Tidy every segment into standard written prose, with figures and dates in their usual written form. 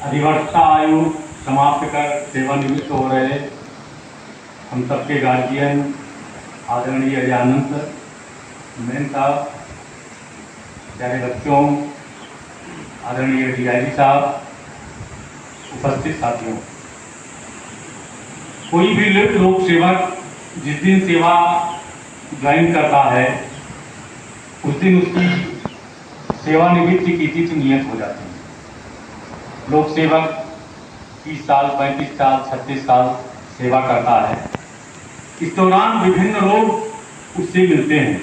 अधिवक्ता आयु समाप्त कर सेवानिवृत्त हो रहे हम सबके गार्जियन आदरणीय अजयानंद मेन साहब, प्यारे बच्चों, आदरणीय डीआईजी साहब, उपस्थित साथियों, कोई भी लोक सेवक जिस दिन सेवा ज्वाइन करता है उस दिन उसकी सेवानिवृत्ति की तिथि नियत हो जाती है। लोक सेवक 30 साल, 35 साल, 36 साल सेवा करता है। इस दौरान विभिन्न लोग उससे मिलते हैं,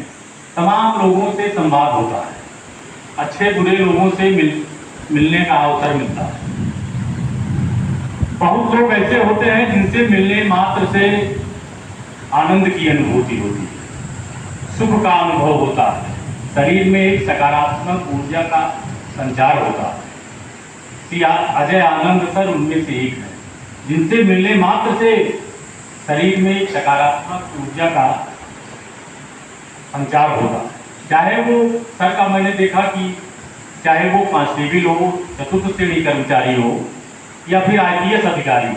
तमाम लोगों से संवाद होता है, अच्छे बुरे लोगों से मिलने का अवसर मिलता है। बहुत लोग ऐसे होते हैं जिनसे मिलने मात्र से आनंद की अनुभूति होती है, सुख का अनुभव होता है, शरीर में एक सकारात्मक ऊर्जा का संचार होता है। अजय आनंद सर उनमें से एक है जिनसे मिलने मात्र से शरीर में एक सकारात्मक ऊर्जा का संचार होगा। चाहे वो सर का मैंने देखा कि चाहे वो कांस्टेबल हो, चतुर्थ श्रेणी कर्मचारी हो या फिर आईपीएस अधिकारी,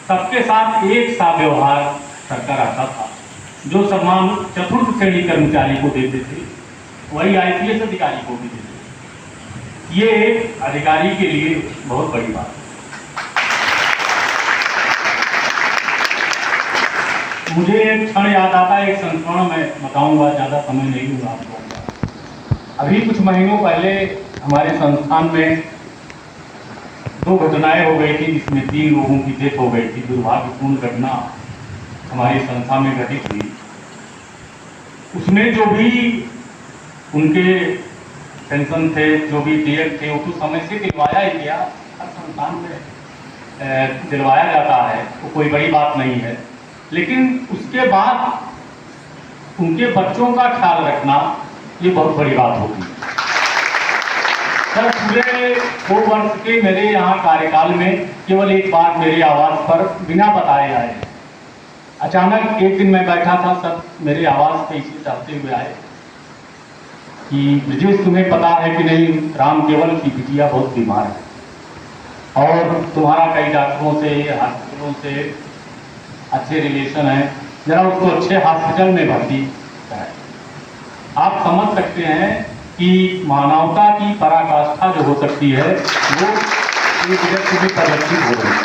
सबके साथ एक सा व्यवहार सर का रहता था। जो सम्मान चतुर्थ श्रेणी कर्मचारी को देते थे वही आईपीएस अधिकारी को भी देते थे। ये एक अधिकारी के लिए बहुत बड़ी बात है। मुझे एक क्षण याद आता है, एक संस्मरण मैं बताऊंगा, ज़्यादा समय नहीं दूंगा आप लोगों का। अभी कुछ महीनों पहले हमारे संस्थान में 2 घटनाएं हो गई थी जिसमें 3 लोगों की डेथ हो गई थी। दुर्भाग्यपूर्ण घटना हमारी संस्था में घटित हुई। उसमें जो भी उनके पेंशन थे, जो भी डीएड थे, वो तो समय से दिलवाया ही गया, हर संस्थान में दिलवाया जाता है, तो कोई बड़ी बात नहीं है। लेकिन उसके बाद उनके बच्चों का ख्याल रखना ये बहुत बड़ी बात होती है। सर पूरे 2 वर्ष के मेरे यहाँ कार्यकाल में केवल एक बार मेरे आवास पर बिना बताए आए। अचानक एक दिन मैं बैठा था, सर मेरे आवास पे इसे चलते हुए आए कि ब्रजेश तुम्हें पता है कि नहीं, राम केवल की बिटिया बहुत बीमार है और तुम्हारा कई डॉक्टरों से, हॉस्पिटलों से अच्छे रिलेशन है, जरा उसको अच्छे हॉस्पिटल में भर्ती कराएं। आप समझ सकते हैं कि मानवता की पराकाष्ठा जो हो सकती है वो एक व्यक्ति भी परिलक्षित हो रही है।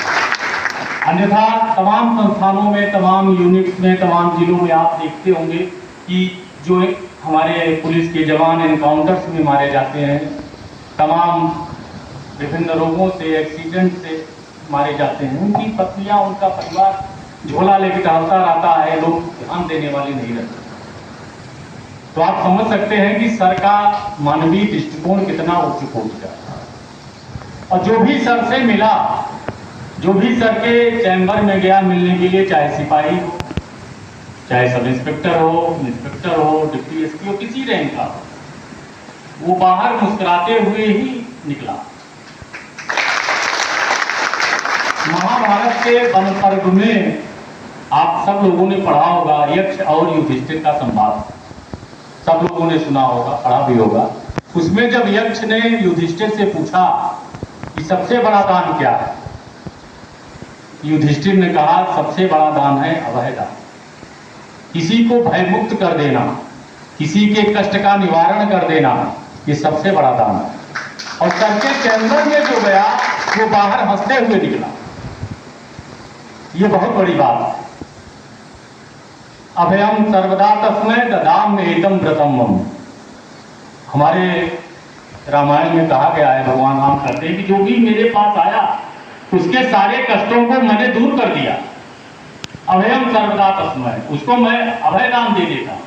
अन्यथा तमाम संस्थानों में, तमाम यूनिट्स में, तमाम जिलों में आप देखते होंगे कि जो हमारे पुलिस के जवान एनकाउंटर्स में मारे जाते हैं, तमाम विभिन्न रोगों से, एक्सीडेंट से मारे जाते हैं, उनकी पत्नियां, उनका परिवार झोला लेकर टहलता रहता है, लोग ध्यान देने वाले नहीं रहते। तो आप समझ सकते हैं कि सर का मानवीय दृष्टिकोण कितना उच्च हो गया। और जो भी सर से मिला, जो भी सर के चैम्बर में गया मिलने के लिए, चाहे सिपाही हो, चाहे सब इंस्पेक्टर हो, इंस्पेक्टर हो, डिप्टी एसपी हो, किसी रैंक का, वो बाहर मुस्कुराते हुए ही निकला। महाभारत के वन पर्व में आप सब लोगों ने पढ़ा होगा यक्ष और युधिष्ठिर का संवाद, सब लोगों ने सुना होगा, पढ़ा भी होगा। उसमें जब यक्ष ने युधिष्ठिर से पूछा कि सबसे बड़ा दान क्या है, युधिष्ठिर ने कहा सबसे बड़ा दान है अभय दान। किसी को भयमुक्त कर देना, किसी के कष्ट का निवारण कर देना, ये सबसे बड़ा दान है। और सर के चैम्बर में जो गया वो बाहर हंसते हुए निकला, ये बहुत बड़ी बात है। अभयम सर्वदा तस्मै ददाम एतम व्रतम मम। हमारे रामायण में कहा गया है, भगवान राम कहते हैं कि जो भी मेरे पास आया उसके सारे कष्टों को मैंने दूर कर दिया। अभयम सर्वदा तस्मै, उसको मैं अभय दान दे देता।